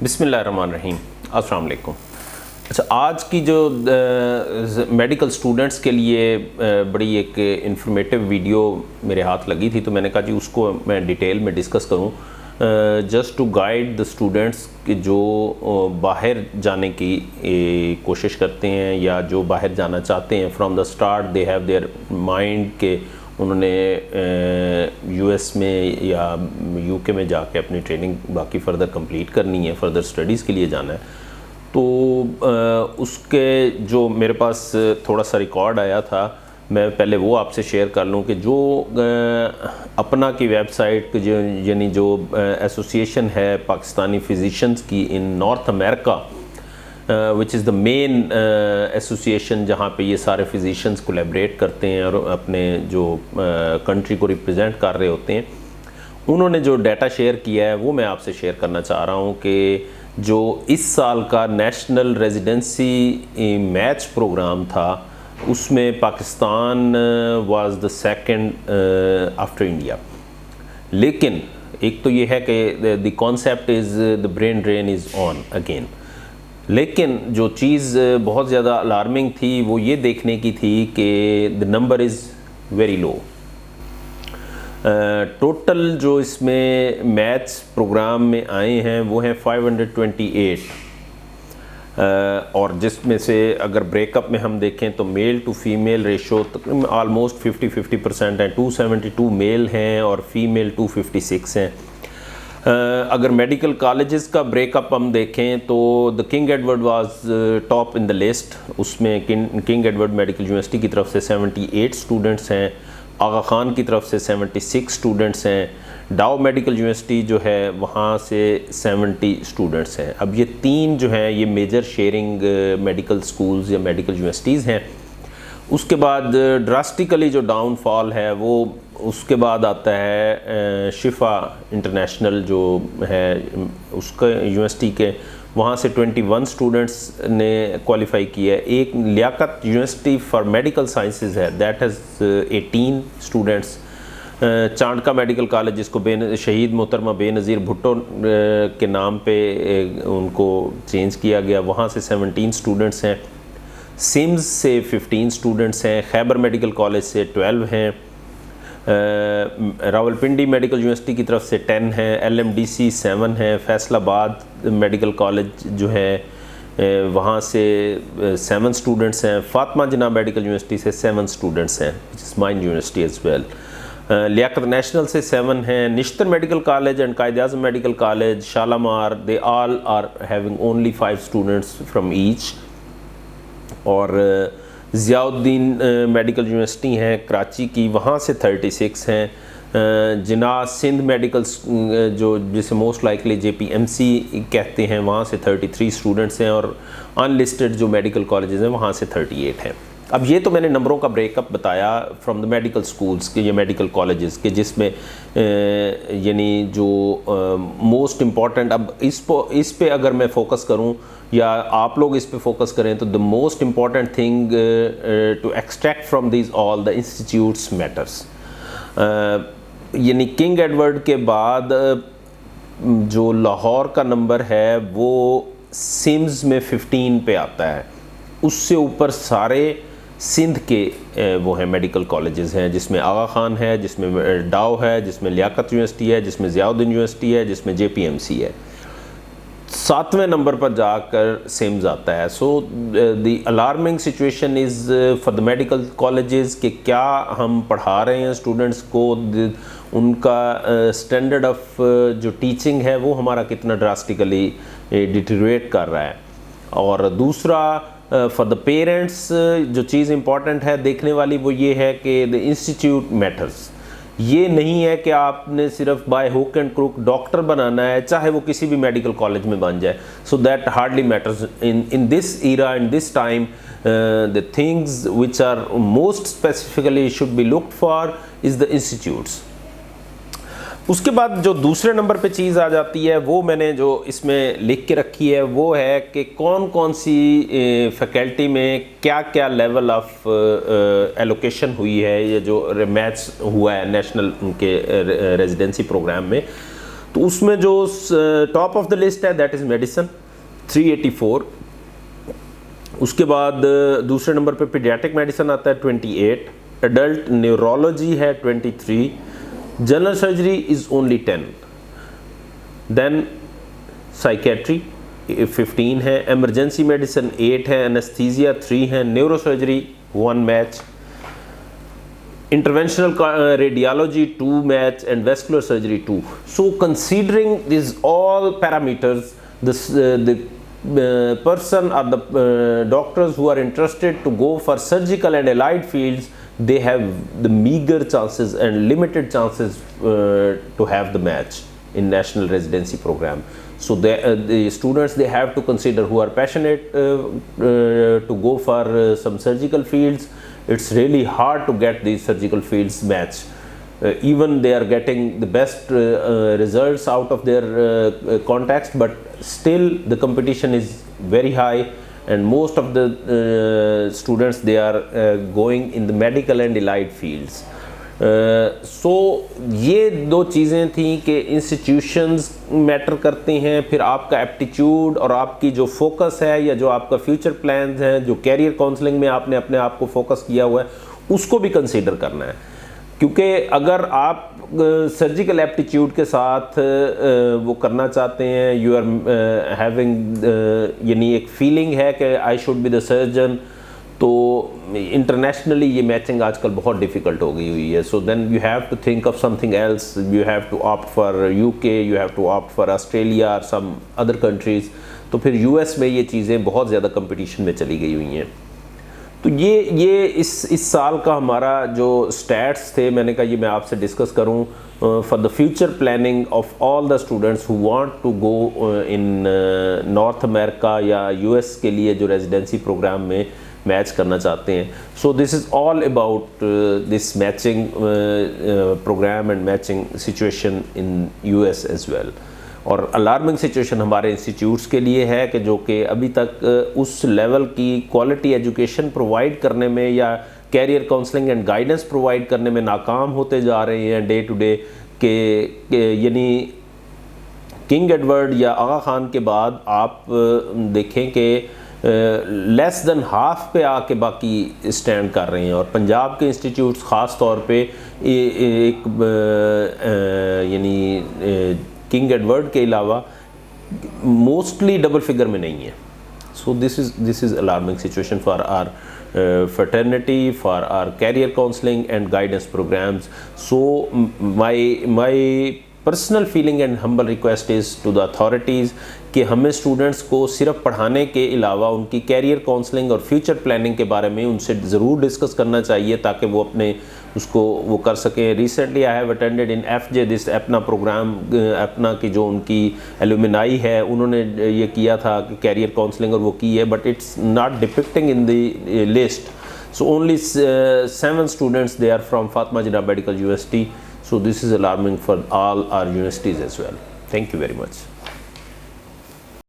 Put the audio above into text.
बिस्मिल्लाहिर्रहमानिर्रहीम, अस्सलाम वालेकुम। अच्छा, आज की जो मेडिकल स्टूडेंट्स के लिए बड़ी एक इंफॉर्मेटिव वीडियो मेरे हाथ लगी थी, तो मैंने कहा जी उसको मैं डिटेल में डिस्कस करूं, just to guide the students कि जो बाहर जाने की कोशिश करते हैं या जो बाहर जाना चाहते हैं। From the start they have their mind के उन्होंने यूएस में या यूके में जाके अपनी ट्रेनिंग बाकी फ़र्दर कंप्लीट करनी है, फ़र्दर स्टडीज़ के लिए जाना है। तो उसके जो मेरे पास थोड़ा सा रिकॉर्ड आया था, मैं पहले वो आपसे शेयर कर लूँ कि जो अपना की वेबसाइट जो यानी जो एसोसिएशन है पाकिस्तानी फिजिशंस की in North America, which is the main association जहाँ पे ये सारे फिजिशंस कोलैबोरेट करते हैं और अपने जो कंट्री को रिप्रेजेंट कर रहे होते हैं, उन्होंने जो डाटा शेयर किया है वो मैं आपसे शेयर करना चाह रहा हूँ कि जो इस साल का नेशनल रेजिडेंसी मैच प्रोग्राम था उसमें Pakistan was the second after India. लेकिन एक तो ये है कि the concept is the brain drain is on again, लेकिन जो चीज़ बहुत ज़्यादा अलार्मिंग थी वो ये देखने की थी कि the number is very low. Total जो इसमें मैच प्रोग्राम में आए हैं वो हैं 528, और जिसमें से अगर ब्रेकअप में हम देखें तो मेल टू फीमेल रेशो तकरीबन आलमोस्ट 50-50% है। 272 मेल हैं और फीमेल 256 हैं। अगर मेडिकल कॉलेजेस का ब्रेकअप हम देखें तो the king Edward was top in the list. उसमें किंग एडवर्ड मेडिकल यूनिवर्सिटी की तरफ से 78 स्टूडेंट्स हैं, आगा खान की तरफ से 76 स्टूडेंट्स हैं, डाउ मेडिकल यूनिवर्सिटी जो है वहाँ से 70 स्टूडेंट्स हैं। अब ये तीन जो हैं ये मेजर शेयरिंग मेडिकल स्कूल्स या मेडिकल यूनिवर्सिटीज़ हैं। उसके बाद ड्रास्टिकली जो डाउनफॉल है वो उसके बाद आता है शिफा इंटरनेशनल जो है उसका यूनिवर्सिटी के, वहाँ से 21 स्टूडेंट्स ने क्वालिफाई किया है। एक Liaquat university for medical sciences है, that has 18 students. Chandka medical college जिसको शहीद मोहतरमा बेनज़ीर भुट्टो के नाम पे उनको चेंज किया गया, वहाँ से 17 स्टूडेंट्स हैं। सिम्स से 15 स्टूडेंट्स हैं, खैबर मेडिकल कॉलेज से 12 हैं, रावलपिंडी मेडिकल यूनिवर्सिटी की तरफ से 10 हैं, LMDC 7 हैं, फैसलाबाद मेडिकल कॉलेज जो है वहाँ से 7 स्टूडेंट्स हैं, फातिमा जिन्ना मेडिकल यूनिवर्सिटी से 7 स्टूडेंट्स हैं, which is mine university as well. Liaquat national से 7 हैं, Nishtar medical college and Quaid Azam medical college, Shalamar, they all are having only 5 students from each. और ज़ियाउद्दीन मेडिकल यूनिवर्सिटी हैं कराची की, वहाँ से 36 हैं। जिना सिंध मेडिकल जो जिसे मोस्ट लाइकली JPMC कहते हैं, वहाँ से 33 स्टूडेंट्स हैं, और अनलिस्टेड जो मेडिकल कॉलेजेस हैं वहाँ से 38 हैं। अब ये तो मैंने नंबरों का ब्रेकअप बताया फ्रॉम द मेडिकल स्कूल्स के या मेडिकल कॉलेजेस के, जिसमें यानी जो मोस्ट इम्पॉर्टेंट, अब इस पे अगर मैं फोकस करूं या आप लोग इस पे फोकस करें तो the most important thing to extract from these all the institutes matters. यानी किंग एडवर्ड के बाद जो लाहौर का नंबर है वो सिम्स में 15 पे आता है। उससे ऊपर सारे सिंध के वो हैं मेडिकल कॉलेजेस हैं, जिसमें आगा खान है, जिसमें डाउ है, जिसमें लियाकत यूनिवर्सिटी है, जिसमें ज़ियाउद्दीन यूनिवर्सिटी है, जिसमें JPMC है। 7वें नंबर पर जाकर सिम्स आता है। So the alarming situation is for the medical colleges कि क्या हम पढ़ा रहे हैं स्टूडेंट्स को, उनका स्टैंडर्ड ऑफ जो टीचिंग है वो हमारा कितना ड्रास्टिकली डिटेरियोरेट कर रहा है। और दूसरा फॉर द पेरेंट्स जो चीज़ इम्पॉर्टेंट है देखने वाली वो ये है कि द इंस्टीट्यूट मैटर्स। ये नहीं है कि आपने सिर्फ by hook and crook doctor बनाना है, चाहे वो किसी भी मेडिकल कॉलेज में बन जाए। So that hardly matters in this era, in this time. The things which are most specifically should be looked for is the institutes. उसके बाद जो दूसरे नंबर पे चीज़ आ जाती है वो मैंने जो इसमें लिख के रखी है वो है कि कौन कौन सी फैकल्टी में क्या क्या लेवल ऑफ एलोकेशन हुई है, ये जो मैच हुआ है नेशनल उनके रेजिडेंसी प्रोग्राम में। तो उसमें जो टॉप ऑफ द लिस्ट है दैट इज़ मेडिसिन 384, उसके बाद दूसरे नंबर पे पीडियाट्रिक मेडिसिन आता है 28, एडल्ट न्यूरोलॉजी है 23, general surgery is only 10, then psychiatry 15 है, एमरजेंसी मेडिसिन 8 है, एनेस्थीसिया 3 है, neurosurgery 1 match, interventional radiology 2 match, and vascular surgery 2. So considering these all parameters, the person or the doctors who are interested to go for surgical and allied fields, they have the meager chances and limited chances to have the match in national residency program. So the students, they have to consider who are passionate to go for some surgical fields. It's really hard to get these surgical fields match. Even they are getting the best results out of their context, but still the competition is very high, and most of the students, they are going in the medical and allied fields. सो ये दो चीज़ें थी कि institutions matter करते हैं, फिर आपका aptitude और आपकी जो फोकस है या जो आपका फ्यूचर प्लान्स हैं, जो कैरियर काउंसलिंग में आपने अपने आप को फोकस किया हुआ है, उसको भी कंसीडर करना है। क्योंकि अगर आप सर्जिकल एप्टीट्यूड के साथ वो करना चाहते हैं, यू आर हैविंग यानी एक फीलिंग है कि I should be the surgeon, तो इंटरनेशनली ये मैचिंग आजकल बहुत डिफ़िकल्ट हो गई हुई है। So then you have to think of something else, you have to opt for UK, you have to opt for Australia और सम अदर कंट्रीज़। तो फिर यूएस में ये चीज़ें बहुत ज़्यादा कंपटीशन में चली गई हुई हैं। तो ये इस साल का हमारा जो स्टैट्स थे, मैंने कहा ये मैं आपसे डिस्कस करूं for the future planning of all the students who want to go in North America या यूएस के लिए जो रेजिडेंसी प्रोग्राम में मैच करना चाहते हैं। So this is all about this matching program and matching situation in US as well. और alarming situation हमारे इंस्टीट्यूट्स के लिए है कि जो कि अभी तक उस लेवल की क्वालिटी एजुकेशन प्रोवाइड करने में या career counselling and guidance provide करने में नाकाम होते जा रहे हैं डे टू डे के यानी किंग एडवर्ड या आगा खान के बाद आप देखें कि लेस देन हाफ पे आके बाकी स्टैंड कर रहे हैं। और पंजाब के इंस्टीट्यूट्स ख़ास तौर पे एक यानी किंग एडवर्ड के अलावा मोस्टली डबल फिगर में नहीं है। So this is alarming situation for our fraternity, for our career counseling and guidance programs. So my personal feeling and humble request is to the authorities कि हमें students को सिर्फ पढ़ाने के अलावा उनकी कैरियर काउंसलिंग और फ्यूचर प्लानिंग के बारे में उनसे ज़रूर डिस्कस करना चाहिए ताकि वो अपने उसको वो कर सकें। Recently I have attended in FJ this अपना प्रोग्राम, अपना की जो उनकी एलुमिनाई है उन्होंने ये किया था कि कैरियर काउंसलिंग और वो की है, but it's not depicting in the list. So only 7 students, they are from Fatima Jinnah Medical University. So this is alarming for all our universities as well. Thank you very much.